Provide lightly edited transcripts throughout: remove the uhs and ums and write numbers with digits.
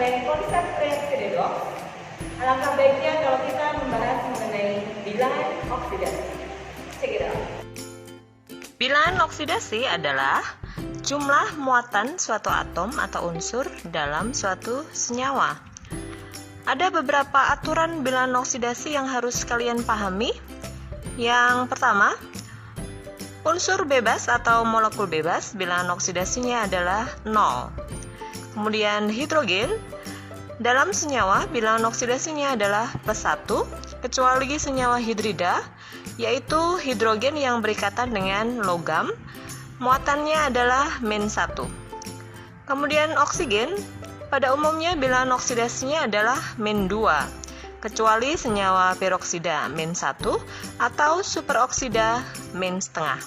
mengenai konsep reaksi redox, alangkah baiknya kalau kita membahas mengenai bilangan oksidasi. Check it out. Bilangan oksidasi adalah jumlah muatan suatu atom atau unsur dalam suatu senyawa. Ada beberapa aturan bilangan oksidasi yang harus kalian pahami. Yang pertama, unsur bebas atau molekul bebas, bilangan oksidasinya adalah 0. Kemudian hidrogen, dalam senyawa bilangan oksidasinya adalah +1, kecuali senyawa hidrida, yaitu hidrogen yang berikatan dengan logam, muatannya adalah -1. Kemudian oksigen, pada umumnya bilangan oksidasinya adalah -2, kecuali senyawa peroksida -1 atau superoksida -1/2.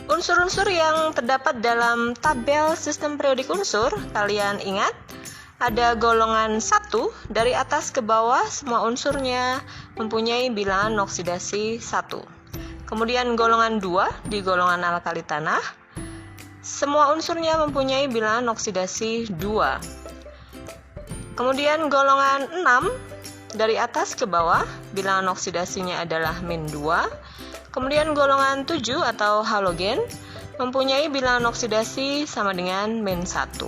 Unsur-unsur yang terdapat dalam tabel sistem periodik unsur, kalian ingat, ada golongan 1, dari atas ke bawah semua unsurnya mempunyai bilangan oksidasi 1. Kemudian golongan 2 di golongan alkali tanah, semua unsurnya mempunyai bilangan oksidasi 2. Kemudian golongan 6 dari atas ke bawah, bilangan oksidasinya adalah -2. Kemudian golongan 7 atau halogen mempunyai bilangan oksidasi sama dengan -1.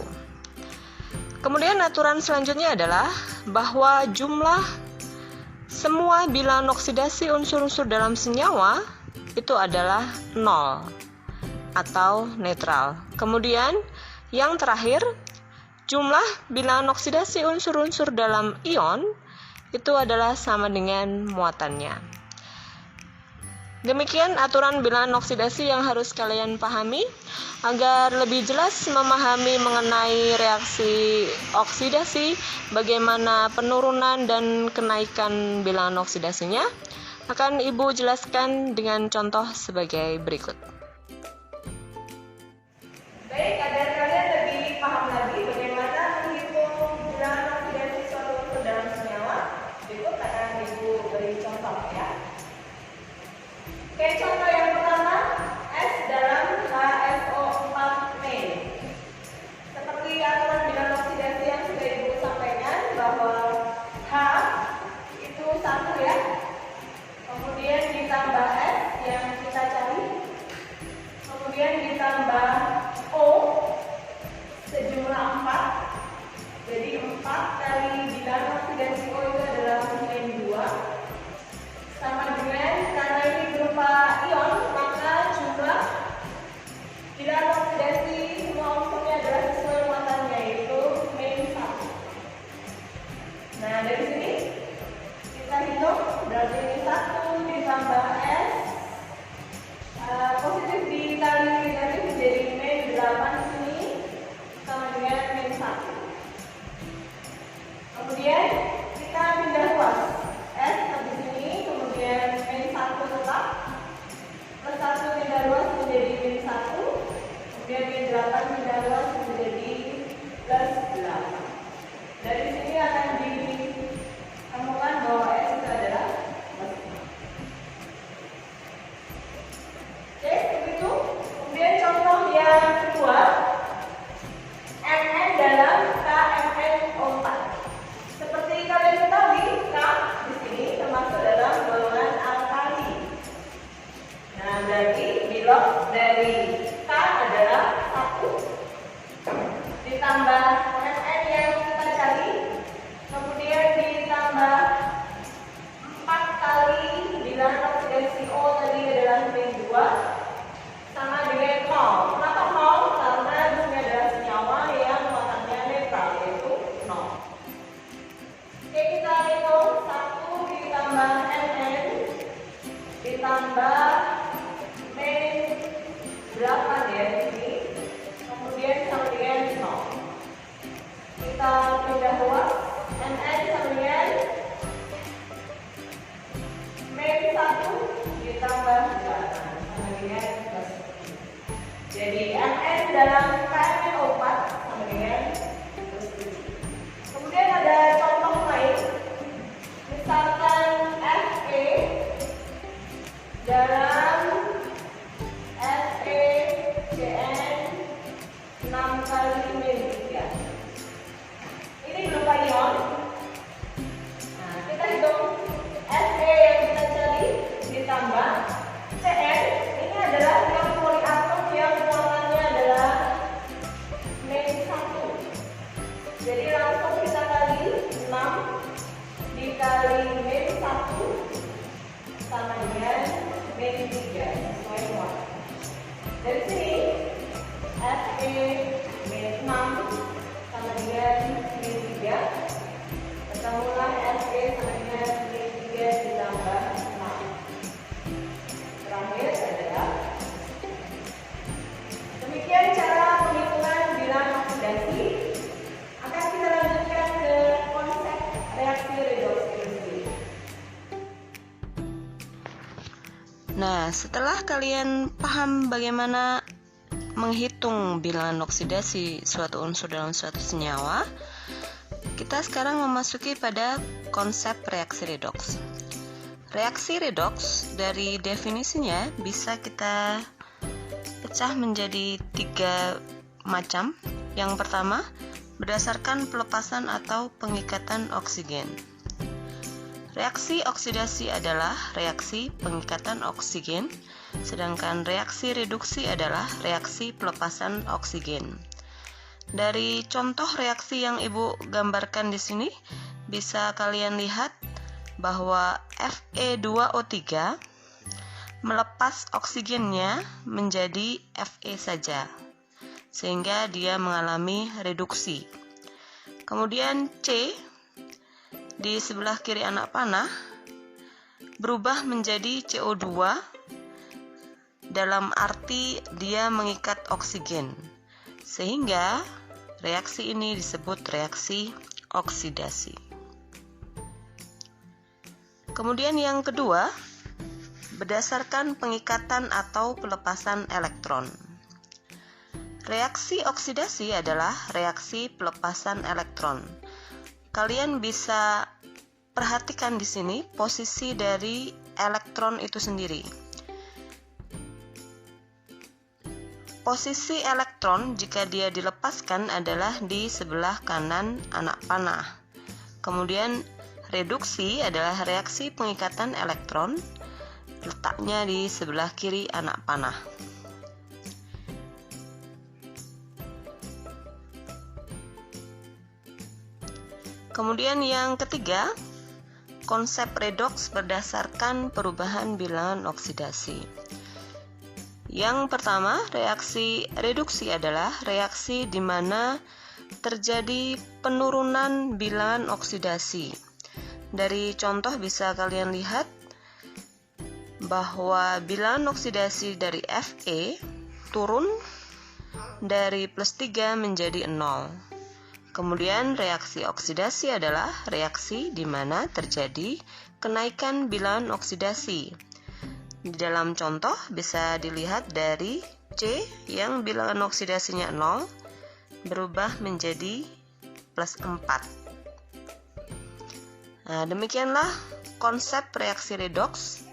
Kemudian aturan selanjutnya adalah bahwa jumlah semua bilangan oksidasi unsur-unsur dalam senyawa itu adalah 0 atau netral. Kemudian yang terakhir, jumlah bilangan oksidasi unsur-unsur dalam ion itu adalah sama dengan muatannya. Demikian aturan bilangan oksidasi yang harus kalian pahami. Agar lebih jelas memahami mengenai reaksi oksidasi, bagaimana penurunan dan kenaikan bilangan oksidasinya, akan Ibu jelaskan dengan contoh sebagai berikut. Baik, agar kalian lebih paham lagi bagaimana menghitung bilangan oksidasi suatu unsur dalam senyawa, berikut akan Ibu beri contoh ya. Oke, contoh yang pertama, S dalam HSO4 main. Seperti aturan bilangan oksidasi yang sudah Ibu sampaikan, bahwa H itu 1 ya, kemudian ditambah S yang kita cari, kemudian ditambah O sejumlah 4, jadi 4 kali bilangan oksidasi O itu adalah -2, sama dengan, karena ini berupa ion, maka jumlah bilangan oksidasi semua unsurnya adalah sesuai muatannya, yaitu -1. Nah, dari sini kita hitung, berarti ini 1 ditambah S, positif dikali negatif menjadi -8 di sini, sama dengan -1. Kemudian kita pindah luas, S di sini, kemudian -1 tetap, +1 pindah luas menjadi -1, kemudian -8 pindah luas menjadi +8. Dari sini akan ditemukan bahwa S itu adalah +5. Oke, begitu. Kemudian contoh yang kedua, Mn dalam KMnO4. Seperti kalian ketahui, K di sini termasuk dalam golongan alkali. Nah, berarti bilog dari K adalah 1 ditambah Mn yang kita cari, kemudian ditambah 4 kali bilangan oksidasi O tadi adalah -2, sama dengan 0. Kenapa 0? Karena di sini adalah senyawa yang muatannya netral, yaitu 0. Oke, kita hitung 1 ditambah Mn ditambah -8 ya di sini, kemudian sama dengan 0. Kita pindah luas, Mn sama dengan -1 ditambah 8 sama dengan +1. Jadi Mn dalam KMnO4 sama dengan +7. Kemudian ada contoh lain, misalkan Fe dalam FeCN 6 kali -3. Dari sini Fe-6 sama dengan Fe-3. Ketemulah Fe sama dengan Fe-3 ditambah 6. Terakhir adalah demikian cara penghitungan bilangan oksidasi. Akan kita lanjutkan ke konsep reaksi redoks ini sendiri. Nah, setelah kalian paham bagaimana menghitung bilangan oksidasi suatu unsur dalam suatu senyawa, kita sekarang memasuki pada konsep reaksi redoks. Reaksi redoks dari definisinya bisa kita pecah menjadi 3 macam. Yang pertama, berdasarkan pelepasan atau pengikatan oksigen. Reaksi oksidasi adalah reaksi pengikatan oksigen, sedangkan reaksi reduksi adalah reaksi pelepasan oksigen. Dari contoh reaksi yang Ibu gambarkan di sini, bisa kalian lihat bahwa Fe2O3 melepas oksigennya menjadi Fe saja, sehingga dia mengalami reduksi. Kemudian C di sebelah kiri anak panah berubah menjadi CO2 dalam arti dia mengikat oksigen, sehingga reaksi ini disebut reaksi oksidasi. Kemudian yang kedua, berdasarkan pengikatan atau pelepasan elektron. Reaksi oksidasi adalah reaksi pelepasan elektron. Kalian bisa perhatikan di sini posisi dari elektron itu sendiri. Posisi elektron jika dia dilepaskan adalah di sebelah kanan anak panah. Kemudian reduksi adalah reaksi pengikatan elektron, letaknya di sebelah kiri anak panah. Kemudian yang ketiga, konsep redoks berdasarkan perubahan bilangan oksidasi. Yang pertama, reaksi reduksi adalah reaksi di mana terjadi penurunan bilangan oksidasi. Dari contoh bisa kalian lihat bahwa bilangan oksidasi dari Fe turun dari +3 menjadi 0. Kemudian reaksi oksidasi adalah reaksi di mana terjadi kenaikan bilangan oksidasi. Di dalam contoh bisa dilihat dari C yang bilangan oksidasinya 0 berubah menjadi +4. Nah, demikianlah konsep reaksi redoks.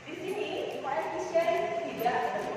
Di sini koefisien 3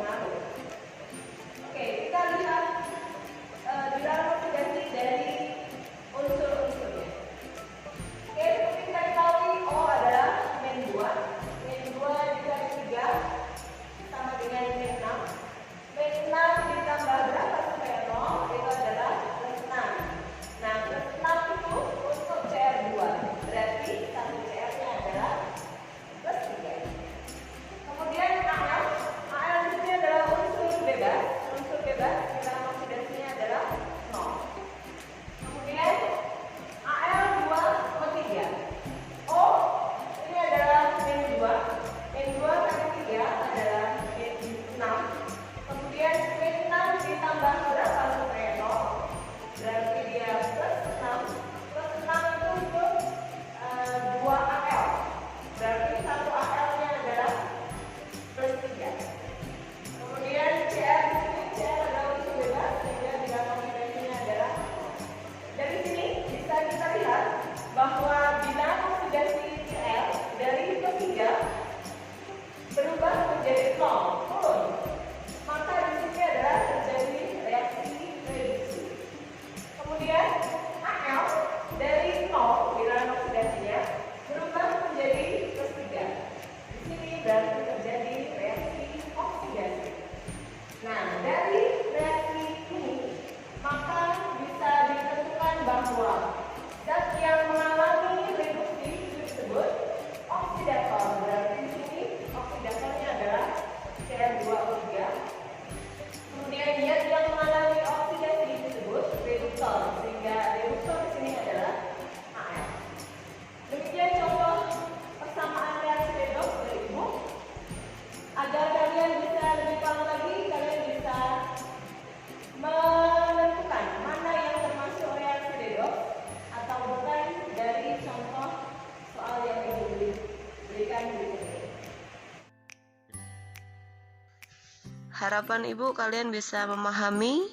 Harapan Ibu kalian bisa memahami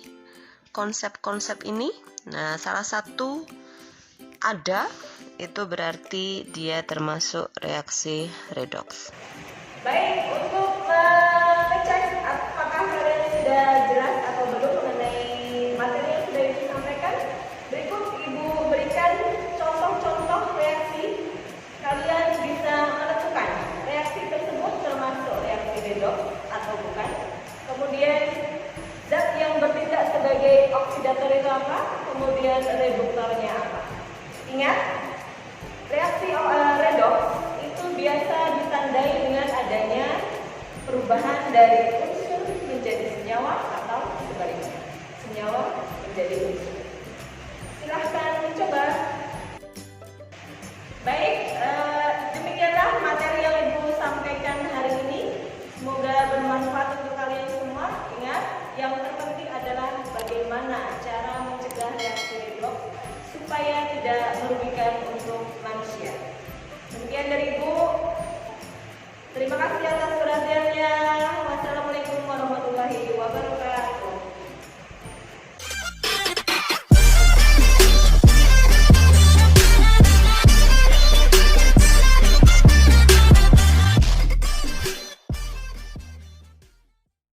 konsep-konsep ini. Nah, salah satu ada itu berarti dia termasuk reaksi redoks. Baik, untuk mengecek apakah kalian sudah jelas atau belum mengenai materi yang sudah disampaikan, berikut Ibu berikan contoh-contoh reaksi. Kalian bisa menentukan reaksi tersebut termasuk reaksi redoks atau bukan. Kemudian zat yang bertindak sebagai oksidator itu apa? Kemudian reduktornya apa? Ingat, reaksi redoks itu biasa ditandai dengan adanya perubahan dari unsur menjadi senyawa atau sebaliknya, senyawa menjadi unsur.